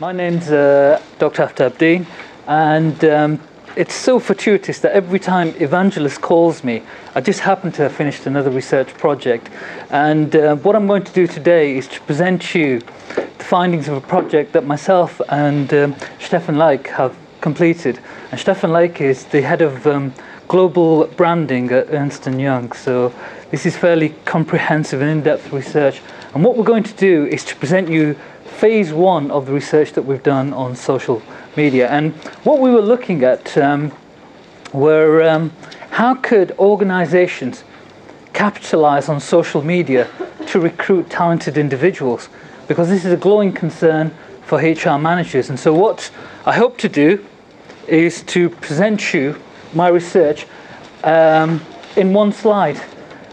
My name's Dr. Aftab, and it's so fortuitous that every time Evangelist calls me, I just happen to have finished another research project. And what I'm going to do today is to present you the findings of a project that myself and Stefan Leik have completed. And Stefan Leik is the head of global branding at Ernst & Young. So this is fairly comprehensive and in-depth research. And what we're going to do is to present you phase one of the research that we've done on social media. And what we were looking at were how could organizations capitalize on social media to recruit talented individuals, because this is a growing concern for HR managers. And so what I hope to do is to present you my research in one slide.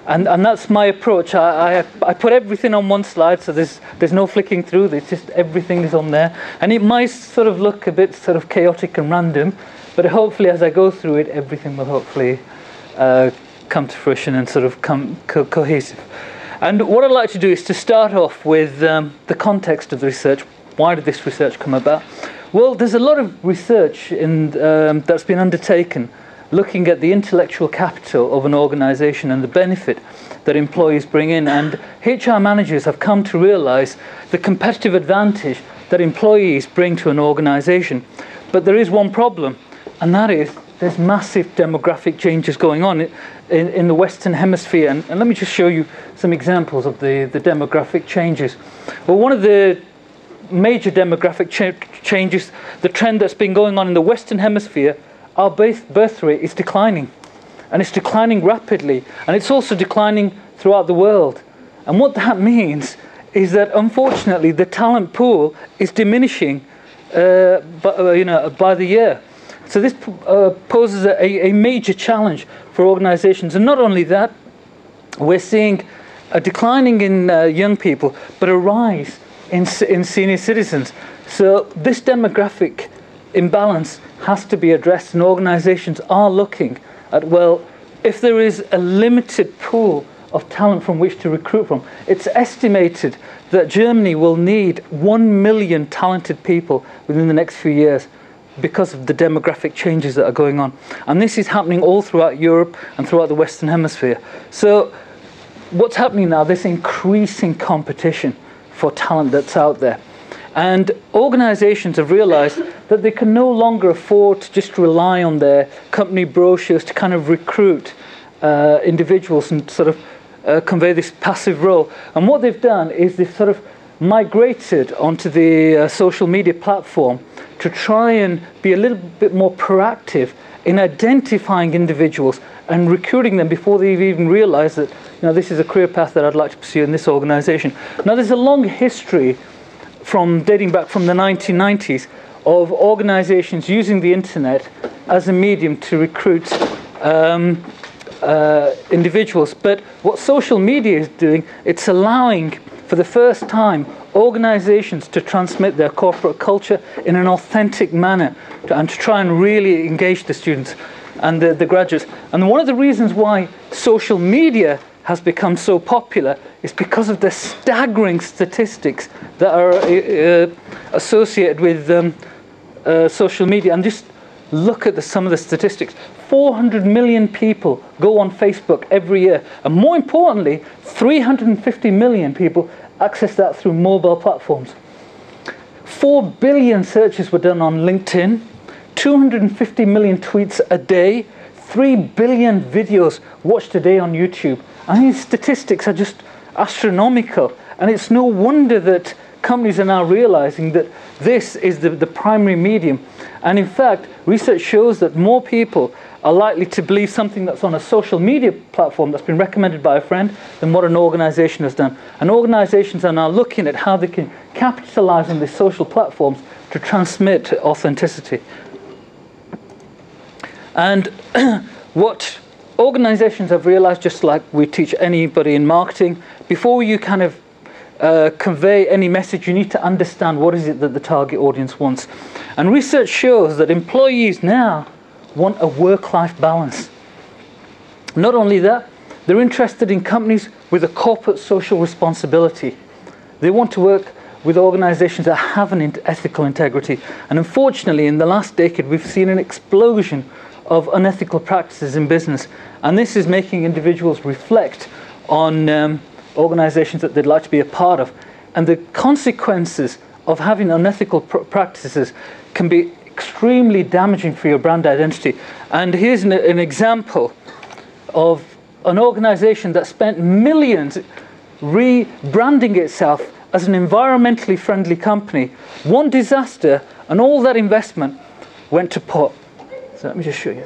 And that's my approach. I put everything on one slide, so there's no flicking through. It's just everything is on there. And it might sort of look a bit sort of chaotic and random, but hopefully as I go through it, everything will hopefully come to fruition and sort of come cohesive. And what I'd like to do is to start off with the context of the research. Why did this research come about? Well, there's a lot of research that's been undertaken looking at the intellectual capital of an organization and the benefit that employees bring in. And HR managers have come to realize the competitive advantage that employees bring to an organization. But there is one problem, and that is there's massive demographic changes going on in the Western Hemisphere. And let me just show you some examples of the demographic changes. Well, one of the major demographic changes, the trend that's been going on in the Western Hemisphere, our birth rate is declining, and it's declining rapidly, and it's also declining throughout the world. And what that means is that unfortunately the talent pool is diminishing by the year. So this poses a major challenge for organizations. And not only that, we're seeing a declining in young people, but a rise in senior citizens. So this demographic imbalance has to be addressed, and organizations are looking at, well, if there is a limited pool of talent from which to recruit from, it's estimated that Germany will need 1 million talented people within the next few years because of the demographic changes that are going on. And this is happening all throughout Europe and throughout the Western Hemisphere. So what's happening now, this increasing competition for talent that's out there. And organizations have realized that they can no longer afford to just rely on their company brochures to kind of recruit individuals and sort of convey this passive role. And what they've done is they've sort of migrated onto the social media platform to try and be a little bit more proactive in identifying individuals and recruiting them before they've even realized that, this is a career path that I'd like to pursue in this organization. Now, there's a long history dating back from the 1990s of organizations using the internet as a medium to recruit individuals. But what social media is doing, it's allowing for the first time organizations to transmit their corporate culture in an authentic manner and to try and really engage the students and the graduates. And one of the reasons why social media has become so popular is because of the staggering statistics that are associated with social media. And just look at some of the statistics. 400 million people go on Facebook every year. And more importantly, 350 million people access that through mobile platforms. 4 billion searches were done on LinkedIn, 250 million tweets a day, 3 billion videos watched a day on YouTube. I mean, statistics are just astronomical, and it's no wonder that companies are now realizing that this is the primary medium. And in fact, research shows that more people are likely to believe something that's on a social media platform that's been recommended by a friend than what an organization has done. And organizations are now looking at how they can capitalize on these social platforms to transmit authenticity. And what organizations have realized, just like we teach anybody in marketing, before you kind of convey any message, you need to understand what is it that the target audience wants. And research shows that employees now want a work-life balance. Not only that, they're interested in companies with a corporate social responsibility. They want to work with organizations that have an ethical integrity. And unfortunately, in the last decade, we've seen an explosion of unethical practices in business. And this is making individuals reflect on organizations that they'd like to be a part of. And the consequences of having unethical practices can be extremely damaging for your brand identity. And here's an example of an organization that spent millions rebranding itself as an environmentally friendly company. One disaster and all that investment went to pot. So let me just show you.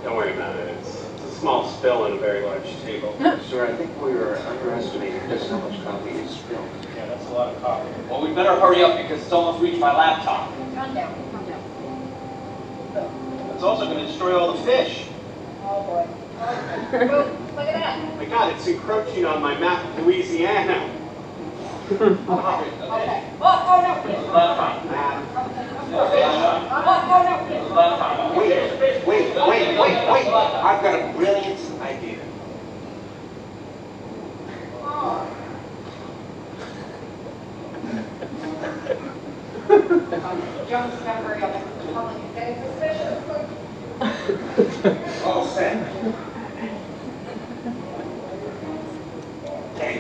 Don't worry about it. It's a small spill on a very large table. Sir, I think we were underestimating just how much coffee is spilled. Yeah, that's a lot of coffee. Well, we better hurry up because it's almost reached my laptop. Calm down, calm down. It's also going to destroy all the fish. Oh boy. Oh, look at that. My God, it's encroaching on my map of Louisiana. Okay. Oh, no. Laptop. Oh, no. Wait. I've got a brilliant idea. Jones, gotta hurry up. Public is getting suspicious. All set. Dang.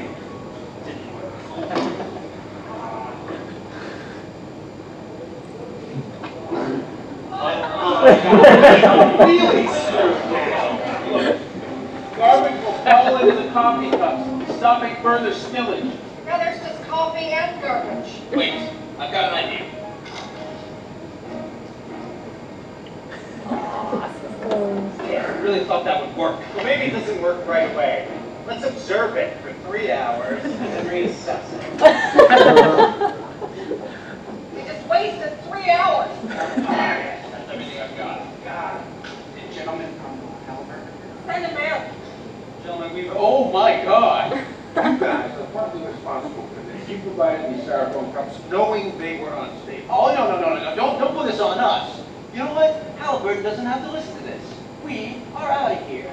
Really screwed now. Garbage will fall into the coffee cups, stopping further spillage. Now there's just coffee and garbage. Wait, I've got an idea. I really thought that would work. Well, maybe it doesn't work right away. Let's observe it for 3 hours and then reassess it. You just wasted 3 hours. That's everything I've got. God. Hey, gentlemen, Albert. Send him out. Gentlemen, oh my God! You guys are partly responsible for this. You provided me styrofoam cups knowing they were unstable. Oh, no. Don't put this on us. You know what? Halliburton doesn't have to listen to this. We are out of here.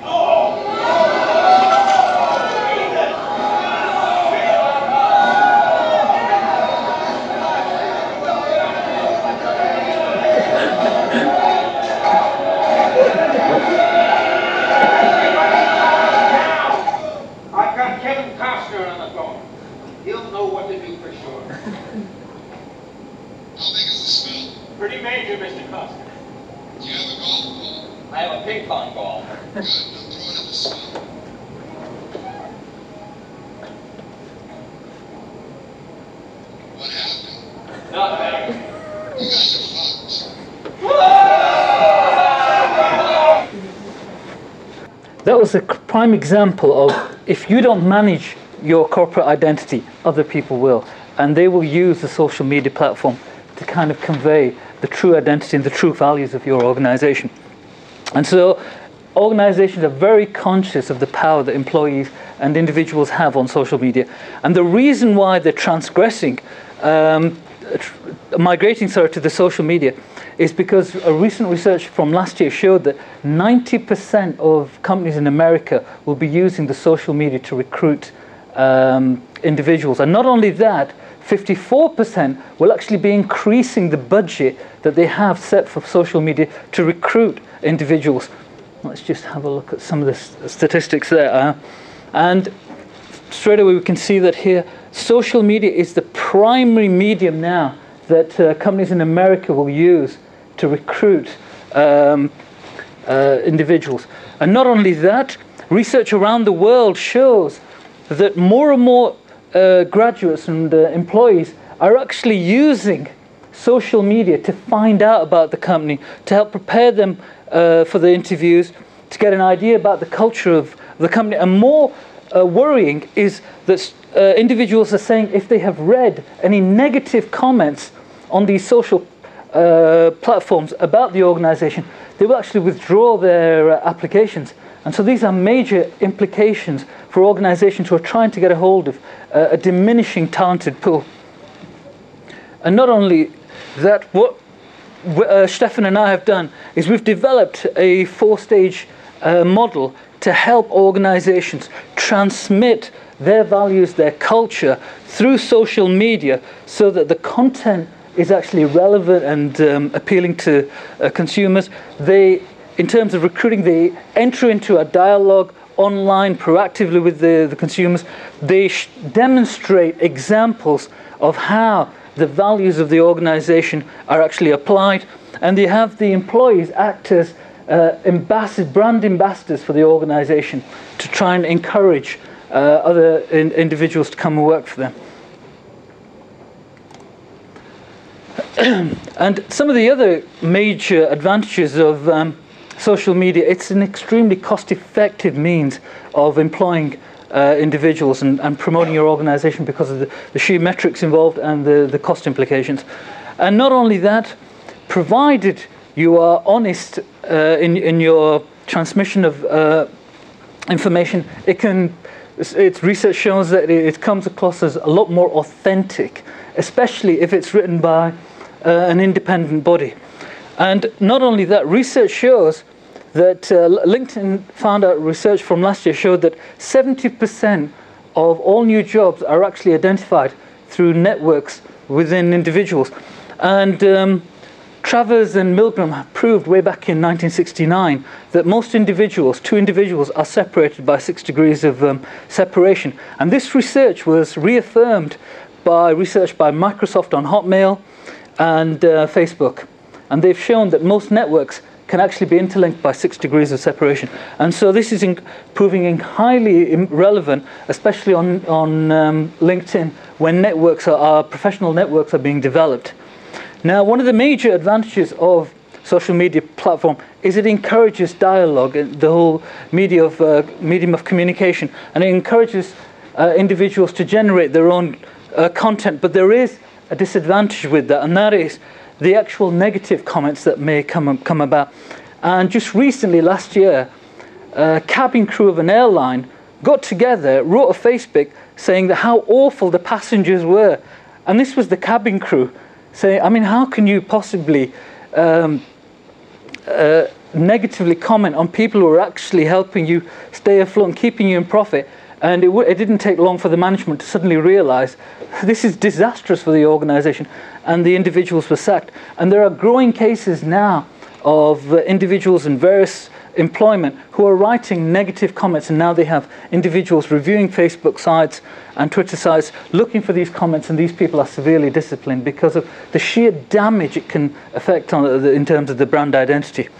I've got Kevin Costner on the phone. He'll know what to do for sure. How big is the spill? Pretty major, Mr. Costner. Do you have a golf ball? I have a ping pong ball. Good. Now throw it in the spill. What happened? Nothing. You guys are fucked. That was a prime example of if you don't manage your corporate identity, other people will. And they will use the social media platform to kind of convey the true identity and the true values of your organization. And so organizations are very conscious of the power that employees and individuals have on social media. And the reason why they're transgressing, migrating to the social media is because a recent research from last year showed that 90% of companies in America will be using the social media to recruit individuals. And not only that, 54% will actually be increasing the budget that they have set for social media to recruit individuals. Let's just have a look at some of the statistics there. And straight away we can see that here, social media is the primary medium now that companies in America will use to recruit individuals. And not only that, research around the world shows that more and more graduates and employees are actually using social media to find out about the company, to help prepare them for the interviews, to get an idea about the culture of the company. And more worrying is that individuals are saying if they have read any negative comments on these social platforms about the organization, they will actually withdraw their applications. And so these are major implications for organizations who are trying to get a hold of a diminishing talented pool. And not only that, what Stefan and I have done is we've developed a 4-stage model to help organizations transmit their values, their culture through social media so that the content is actually relevant and appealing to consumers. They, in terms of recruiting, they enter into a dialogue online proactively with the consumers. They demonstrate examples of how the values of the organization are actually applied, and they have the employees act as brand ambassadors for the organization to try and encourage other individuals to come and work for them. And some of the other major advantages of social media, it's an extremely cost-effective means of employing individuals and promoting your organization because of the sheer metrics involved and the cost implications. And not only that, provided you are honest in your transmission of information, its research shows that it comes across as a lot more authentic, especially if it's written by an independent body. And not only that, research shows that LinkedIn found out, research from last year showed that 70% of all new jobs are actually identified through networks within individuals. And Travers and Milgram have proved way back in 1969 that most individuals, two individuals, are separated by 6 degrees of separation. And this research was reaffirmed by research by Microsoft on Hotmail and Facebook. And they've shown that most networks can actually be interlinked by 6 degrees of separation. And so this is proving highly relevant, especially on LinkedIn, when professional networks are being developed. Now, one of the major advantages of social media platform is it encourages dialogue, the whole medium of communication, and it encourages individuals to generate their own content. But there is a disadvantage with that, and that is the actual negative comments that may come about. And just recently, last year, a cabin crew of an airline got together, wrote a Facebook saying that how awful the passengers were. And this was the cabin crew saying, I mean, how can you possibly negatively comment on people who are actually helping you stay afloat and keeping you in profit? And it didn't take long for the management to suddenly realize this is disastrous for the organization, and the individuals were sacked. And there are growing cases now of individuals in various employment who are writing negative comments, and now they have individuals reviewing Facebook sites and Twitter sites looking for these comments, and these people are severely disciplined because of the sheer damage it can affect in terms of the brand identity.